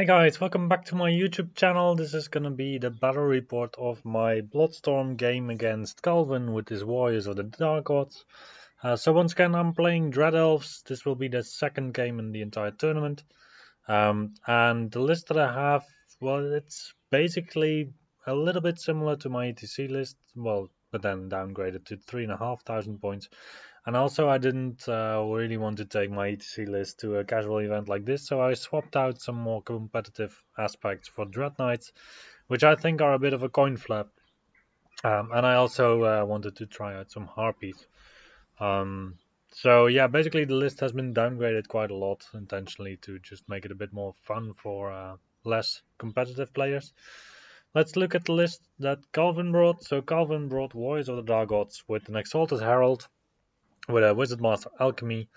Hey guys, welcome back to my YouTube channel. This is gonna be the battle report of my Bloodstorm game against Calvin with his Warriors of the Dark Gods. So once again, I'm playing Dread Elves. This will be the second game in the entire tournament. And the list that I have, well, it's basically a little bit similar to my ETC list, well, but then downgraded to 3,500 points. And also, I didn't really want to take my ETC list to a casual event like this, so I swapped out some more competitive aspects for Dread Knights, which I think are a bit of a coin flip. And I also wanted to try out some Harpies. So yeah, basically the list has been downgraded quite a lot intentionally to just make it a bit more fun for less competitive players. Let's look at the list that Calvin brought. So Calvin brought Warriors of the Dark Gods with an Exalted Herald, with a Wizard Master Alchemy,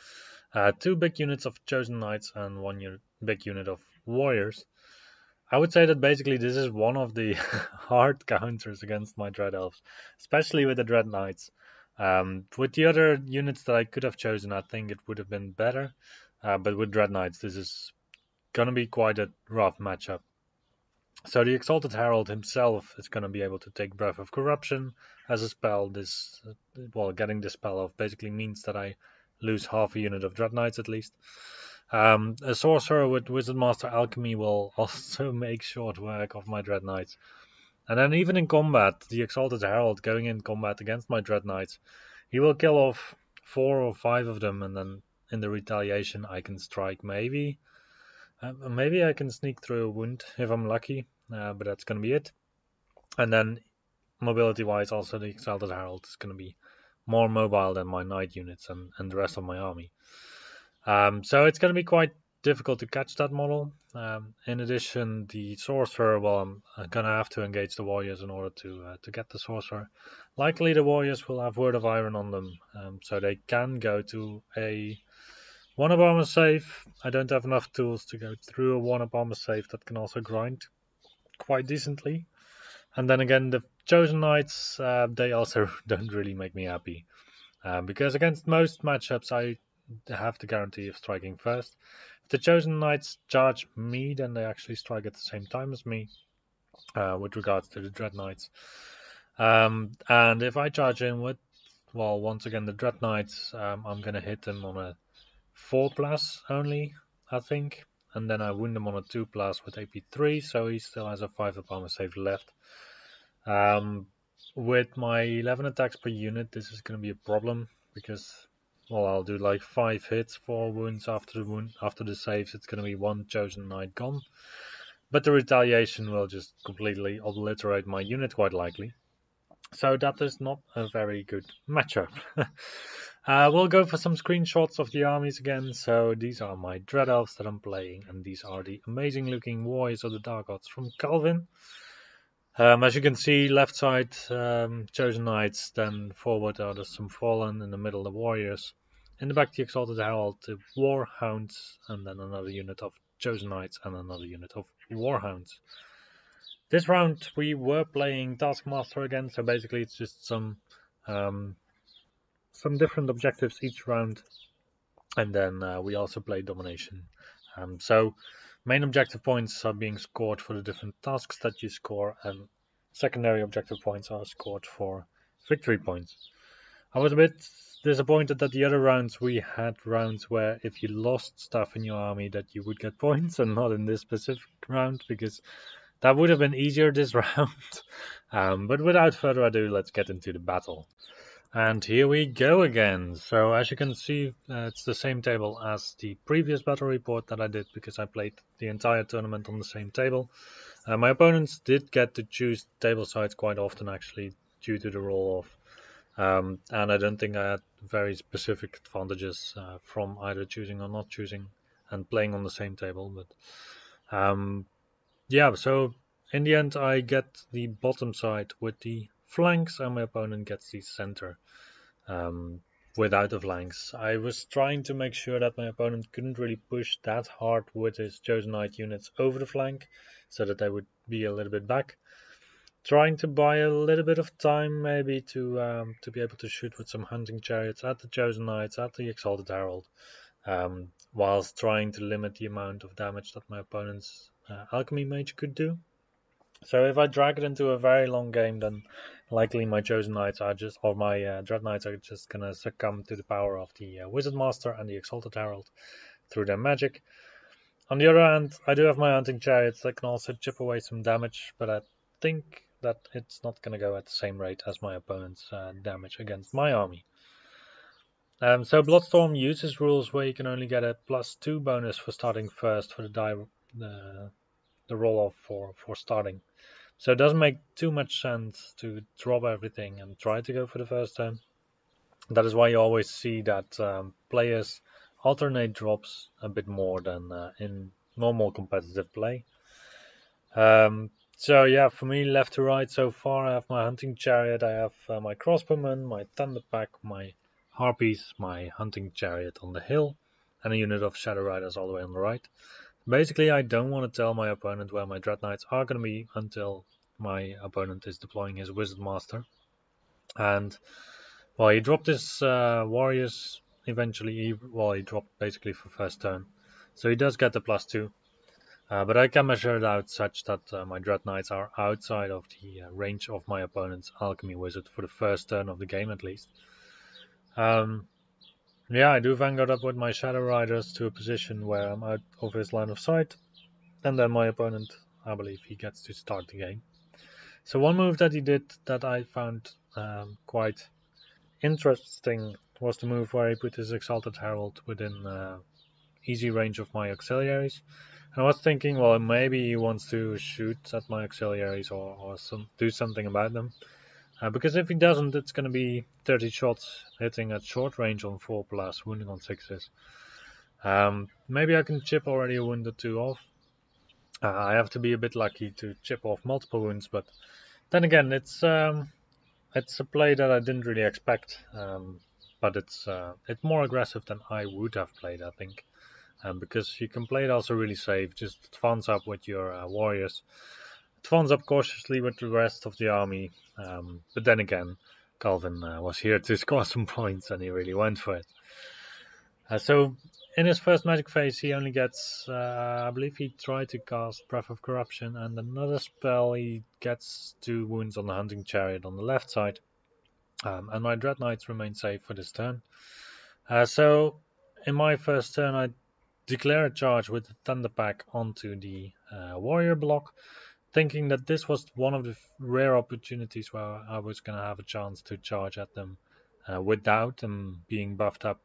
two big units of Chosen Knights, and one big unit of Warriors. I would say that basically this is one of the hard counters against my Dread Elves, especially with the Dread Knights. With the other units that I could have chosen, I think it would have been better. But with Dread Knights, this is going to be quite a rough matchup. So the Exalted Herald himself is going to be able to take Breath of Corruption as a spell. Getting this spell off basically means that I lose half a unit of Dread Knights at least. A Sorcerer with Wizard Master Alchemy will also make short work of my Dread Knights. And then even in combat, the Exalted Herald going in combat against my Dread Knights, he will kill off 4 or 5 of them, and then in the retaliation I can strike maybe. Maybe I can sneak through a wound if I'm lucky, but that's going to be it. And then mobility-wise, also the Exalted Herald is going to be more mobile than my Knight units and the rest of my army. So it's going to be quite difficult to catch that model. In addition, the Sorcerer, well, I'm going to have to engage the Warriors in order to get the Sorcerer. Likely the Warriors will have Word of Iron on them, so they can go to a 1-up armor save. I don't have enough tools to go through a 1-up armor save that can also grind quite decently. And then again, the Chosen Knights, they also don't really make me happy. Because against most matchups, I have the guarantee of striking first. If the Chosen Knights charge me, then they actually strike at the same time as me, with regards to the Dread Knights. And if I charge in with, well, once again, the Dread Knights, I'm going to hit them on a 4+ only, I think. And then I wound him on a 2+ with AP 3, so he still has a 5-up armor save left. With my 11 attacks per unit, this is going to be a problem because, well, I'll do like 5 hits, 4 wounds after the saves. It's going to be 1 Chosen Knight gone. But the retaliation will just completely obliterate my unit, quite likely. So that is not a very good matchup. We'll go for some screenshots of the armies again. So these are my Dread Elves that I'm playing, and these are the amazing looking Warriors of the Dark Gods from Calvin. As you can see, left side Chosen Knights, then forward are there some Fallen, in the middle the Warriors. In the back the Exalted Herald, the Warhounds, and then another unit of Chosen Knights and another unit of Warhounds. This round we were playing Taskmaster again, so basically it's just some different objectives each round, and then we also play Domination. So main objective points are being scored for the different tasks that you score, and secondary objective points are scored for victory points. I was a bit disappointed that the other rounds we had rounds where if you lost stuff in your army that you would get points, and not in this specific round, because that would have been easier this round. But without further ado, let's get into the battle. And here we go again. So as you can see, it's the same table as the previous battle report that I did, because I played the entire tournament on the same table. My opponents did get to choose table sides quite often, actually, due to the roll-off. And I don't think I had very specific advantages from either choosing or not choosing and playing on the same table. But yeah, so in the end I get the bottom side with the flanks, and my opponent gets the center without the flanks. I was trying to make sure that my opponent couldn't really push that hard with his Chosen Knight units over the flank, so that they would be a little bit back. Trying to buy a little bit of time, maybe, to be able to shoot with some hunting chariots at the Chosen Knights, at the Exalted Herald, whilst trying to limit the amount of damage that my opponents Alchemy Mage could do. So if I drag it into a very long game, then likely my Chosen Knights are just, or my Dread Knights are just gonna succumb to the power of the Wizard Master and the Exalted Herald through their magic. On the other hand, I do have my Hunting Chariots that can also chip away some damage, but I think that it's not gonna go at the same rate as my opponent's damage against my army. So Bloodstorm uses rules where you can only get a +2 bonus for starting first for the roll off for starting. So it doesn't make too much sense to drop everything and try to go for the first turn. That is why you always see that players alternate drops a bit more than in normal competitive play. So yeah, for me, left to right so far, I have my Hunting Chariot, I have my Crossbowman, my Thunderpack, my Harpies, my Hunting Chariot on the hill, and a unit of Shadow Riders all the way on the right. Basically, I don't want to tell my opponent where my Dread Knights are going to be until my opponent is deploying his Wizard Master. And well, he dropped his warriors eventually. He dropped basically for first turn, so he does get the +2. But I can measure it out such that my Dread Knights are outside of the range of my opponent's Alchemy Wizard for the first turn of the game at least. Yeah, I do Vanguard up with my Shadow Riders to a position where I'm out of his line of sight, and then my opponent, I believe, he gets to start the game. So one move that he did that I found quite interesting was the move where he put his Exalted Herald within easy range of my auxiliaries. And I was thinking, well, maybe he wants to shoot at my auxiliaries or do something about them. Because if he doesn't, it's going to be 30 shots hitting at short range on 4+, wounding on 6s. Maybe I can chip already a wound or 2 off. I have to be a bit lucky to chip off multiple wounds, but then again, it's a play that I didn't really expect. But it's more aggressive than I would have played, I think. Because you can play it also really safe, just advance up with your warriors, advance up cautiously with the rest of the army. But then again, Calvin was here to score some points, and he really went for it. So in his first magic phase, he only gets, I believe he tried to cast Breath of Corruption, and another spell he gets 2 wounds on the Hunting Chariot on the left side. And my Dread Knights remain safe for this turn. So in my first turn, I declare a charge with the Thunderpack onto the warrior block, thinking that this was one of the rare opportunities where I was going to have a chance to charge at them without them being buffed up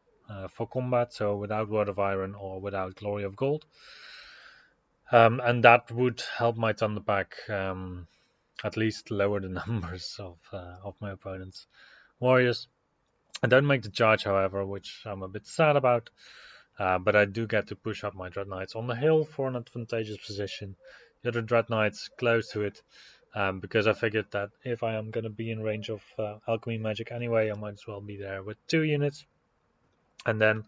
for combat, so without Word of Iron or without Glory of Gold. And that would help my Thunderpack at least lower the numbers of my opponent's warriors. I don't make the charge, however, which I'm a bit sad about. But I do get to push up my Dread Knights on the hill for an advantageous position. The other Dread Knights close to it, because I figured that if I am going to be in range of Alchemy Magic anyway, I might as well be there with 2 units. And then,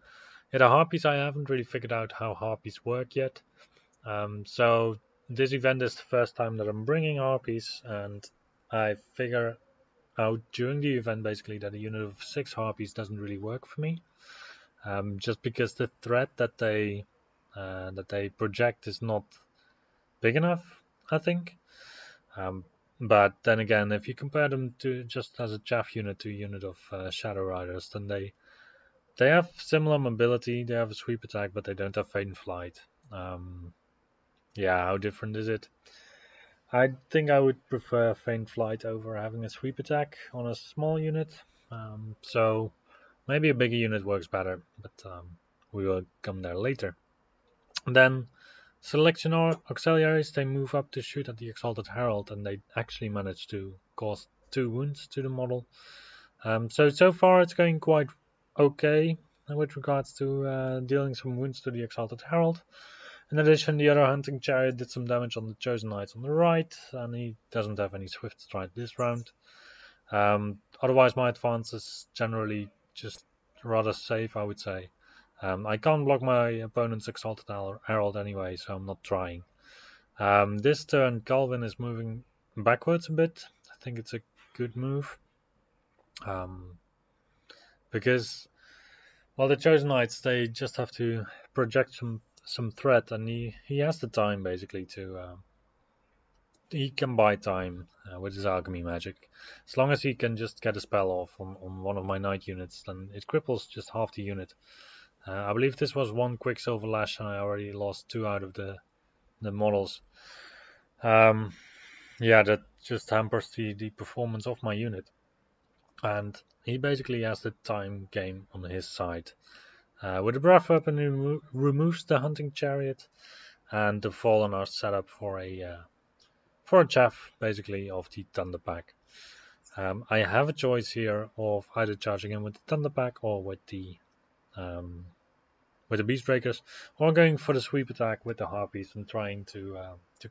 the Harpies, I haven't really figured out how Harpies work yet. So this event is the first time that I'm bringing Harpies, and I figure out during the event basically that a unit of 6 Harpies doesn't really work for me. Just because the threat that they project is not big enough, I think. But then again, if you compare them to just as a chaff unit to a unit of Shadow Riders, then they have similar mobility. They have a sweep attack, but they don't have Faint Flight. Yeah, how different is it? I think I would prefer Faint Flight over having a sweep attack on a small unit. So maybe a bigger unit works better, but we will come there later. And then Selection auxiliaries, they move up to shoot at the Exalted Herald, and they actually manage to cause 2 wounds to the model. So far it's going quite okay with regards to dealing some wounds to the Exalted Herald. In addition, the other Hunting Chariot did some damage on the Chosen Knights on the right, and he doesn't have any Swift Strike this round. Otherwise, my advance is generally just rather safe, I would say. I can't block my opponent's Exalted Herald anyway, so I'm not trying. This turn, Calvin is moving backwards a bit. I think it's a good move. Because, well, the Chosen Knights, they just have to project some some threat, and he has the time basically to he can buy time with his alchemy magic. As long as he can just get a spell off on one of my knight units, then it cripples just half the unit. I believe this was one Quicksilver Lash, and I already lost 2 out of the models. Yeah, that just hampers the performance of my unit. And he basically has the time game on his side. With the breath weapon, he removes the hunting chariot, and the fallen are set up for a chaff, basically, of the thunder pack. I have a choice here of either charging in with the thunder pack or with the beast breakers, or going for the sweep attack with the harpies and trying to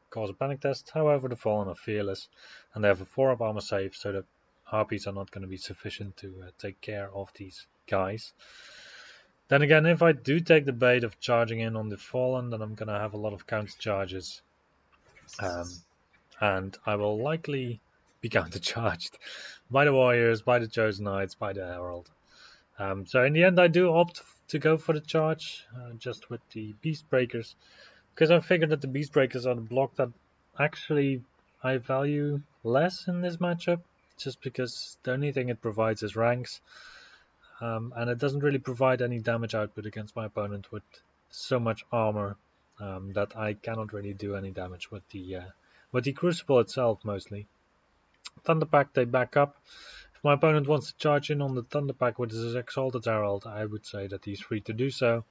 cause a panic test. However, the fallen are fearless, and they have a 4-up armor save, so the harpies are not going to be sufficient to take care of these guys. Then again, if I do take the bait of charging in on the fallen, then I'm going to have a lot of counter charges, and I will likely be counter charged by the warriors, by the chosen knights, by the herald. So in the end, I do opt to go for the charge, just with the beast breakers, because I figured that the beast breakers are the block that actually I value less in this matchup, just because the only thing it provides is ranks, and it doesn't really provide any damage output against my opponent with so much armor that I cannot really do any damage with the crucible itself mostly. Thunderpack, they back up. If my opponent wants to charge in on the Thunderpack with his Exalted Herald, I would say that he's free to do so,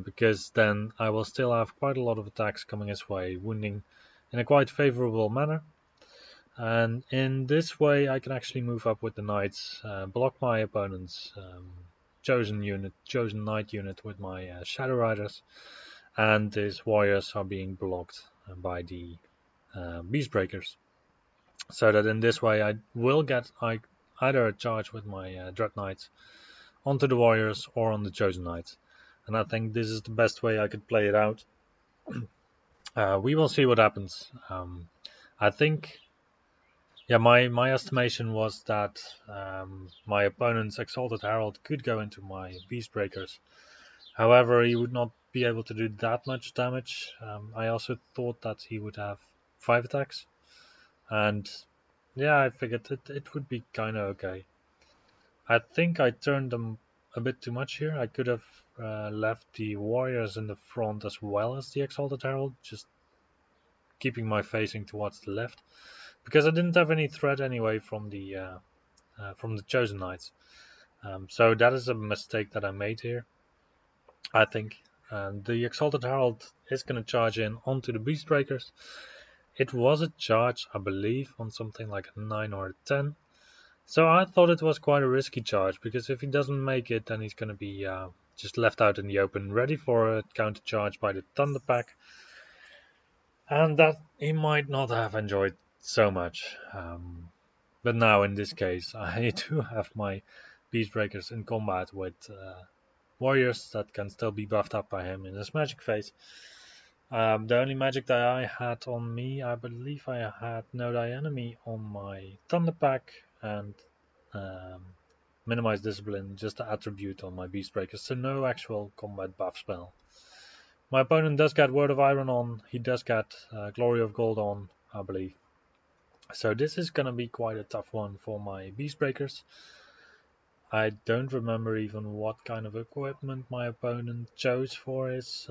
because then I will still have quite a lot of attacks coming his way, wounding in a quite favorable manner. And in this way, I can actually move up with the Knights, block my opponent's chosen Knight unit with my Shadow Riders, and his warriors are being blocked by the Beast Breakers. So that in this way, I will get either a charge with my Dread Knights onto the warriors or on the chosen knights. And I think this is the best way I could play it out. We will see what happens. I think, yeah, my estimation was that my opponent's Exalted Herald could go into my Beast Breakers. However, he would not be able to do that much damage. I also thought that he would have 5 attacks. And yeah, I figured it would be kind of okay. I think I turned them a bit too much here. I could have left the warriors in the front as well as the Exalted Herald, just keeping my facing towards the left, because I didn't have any threat anyway from the chosen knights. So that is a mistake that I made here, I think. And the Exalted Herald is going to charge in onto the Beast Breakers. It was a charge, I believe, on something like a 9 or a 10. So I thought it was quite a risky charge, because if he doesn't make it, then he's going to be just left out in the open, ready for a counter charge by the Thunder Pack, and that he might not have enjoyed so much. But now in this case, I do have my Beast Breakers in combat with warriors that can still be buffed up by him in his magic phase. The only magic that I had on me, I believe I had Know Thy Enemy on my Thunder Pack, and Minimize Discipline, just the attribute on my Beast Breakers, so no actual combat buff spell. My opponent does get Word of Iron on, he does get Glory of Gold on, I believe. So this is gonna be quite a tough one for my Beast Breakers. I don't remember even what kind of equipment my opponent chose for his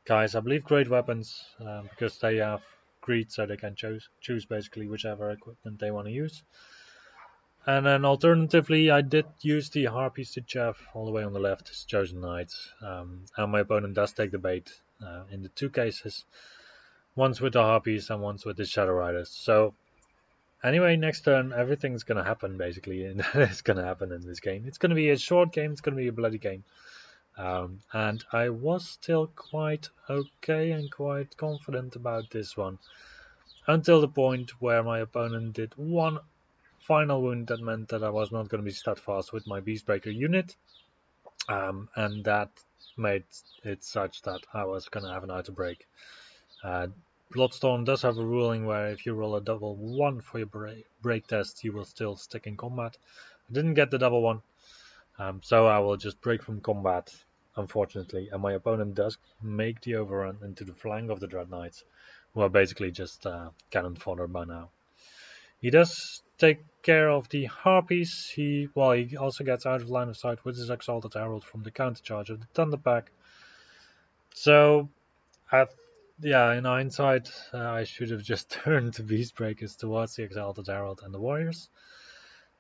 guys. I believe great weapons, because they have greed, so they can choose basically whichever equipment they want to use. And then alternatively, I did use the Harpies to chaff all the way on the left, his chosen knights, and my opponent does take the bait in the 2 cases, once with the Harpies and once with the Shadow Riders. So anyway, next turn everything's gonna happen basically, and that is gonna happen in this game. It's gonna be a short game, it's gonna be a bloody game. And I was still quite okay and quite confident about this one, until the point where my opponent did one final wound that meant that I was not going to be steadfast with my Beastbreaker unit, and that made it such that I was going to have an auto break. Bloodstorm does have a ruling where if you roll a double 1 for your break test, you will still stick in combat. I didn't get the double 1, so I will just break from combat unfortunately, and my opponent does make the overrun into the flank of the Dread Knights, who are basically just cannon fodder by now. He does take care of the Harpies. He also gets out of line of sight with his Exalted Herald from the countercharge of the Thunder Pack. So, yeah, in hindsight, I should have just turned the Beastbreakers towards the Exalted Herald and the Warriors.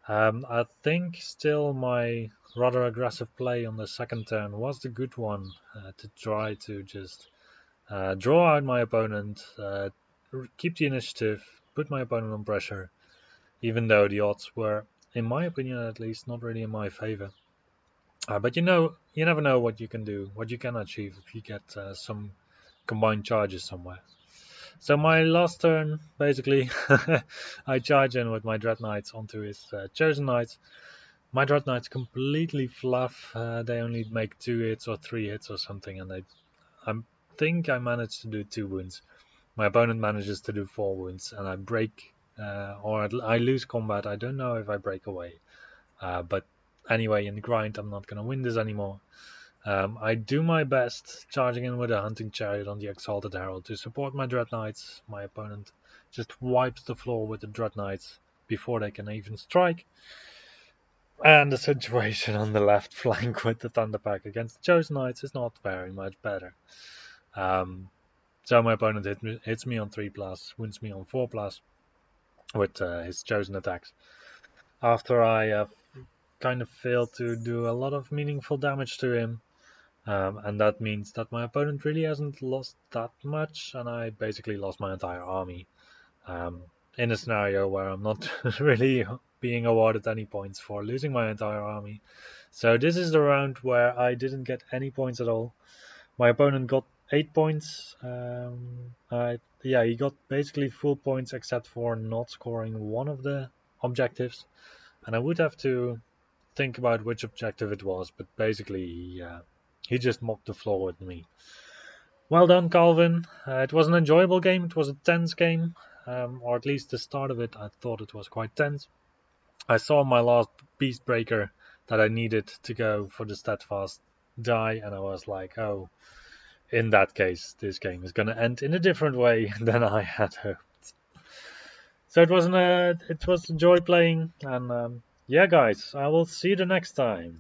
I think still my rather aggressive play on the second turn was the good one, to try to just draw out my opponent, keep the initiative, put my opponent on pressure, even though the odds were, in my opinion at least, not really in my favor. But you never know what you can do, what you can achieve if you get some combined charges somewhere. So my last turn, basically, I charge in with my Dread Knights onto his Chosen Knights. My Dread Knights completely fluff. They only make 2 hits or 3 hits or something, and I think I managed to do 2 wounds. My opponent manages to do 4 wounds, and I break, or I lose combat. I don't know if I break away. But anyway, in the grind, I'm not going to win this anymore. I do my best, charging in with a Hunting Chariot on the Exalted Herald to support my Dread Knights. My opponent just wipes the floor with the Dread Knights before they can even strike. And the situation on the left flank with the Thunder Pack against the Chosen Knights is not very much better. So my opponent hits me on 3+, wins me on 4+, with his chosen attacks. After I kind of failed to do a lot of meaningful damage to him, and that means that my opponent really hasn't lost that much, and I basically lost my entire army. In a scenario where I'm not really being awarded any points for losing my entire army. So this is the round where I didn't get any points at all. My opponent got 8 points. Yeah, he got basically full points except for not scoring one of the objectives. And I would have to think about which objective it was, but basically he just mopped the floor with me. Well done, Calvin. It was an enjoyable game. It was a tense game, or at least the start of it. I thought it was quite tense. I saw my last Beast Breaker that I needed to go for the Steadfast die, and I was like, oh, in that case, this game is going to end in a different way than I had hoped. So it was a joy playing, and yeah, guys, I will see you the next time.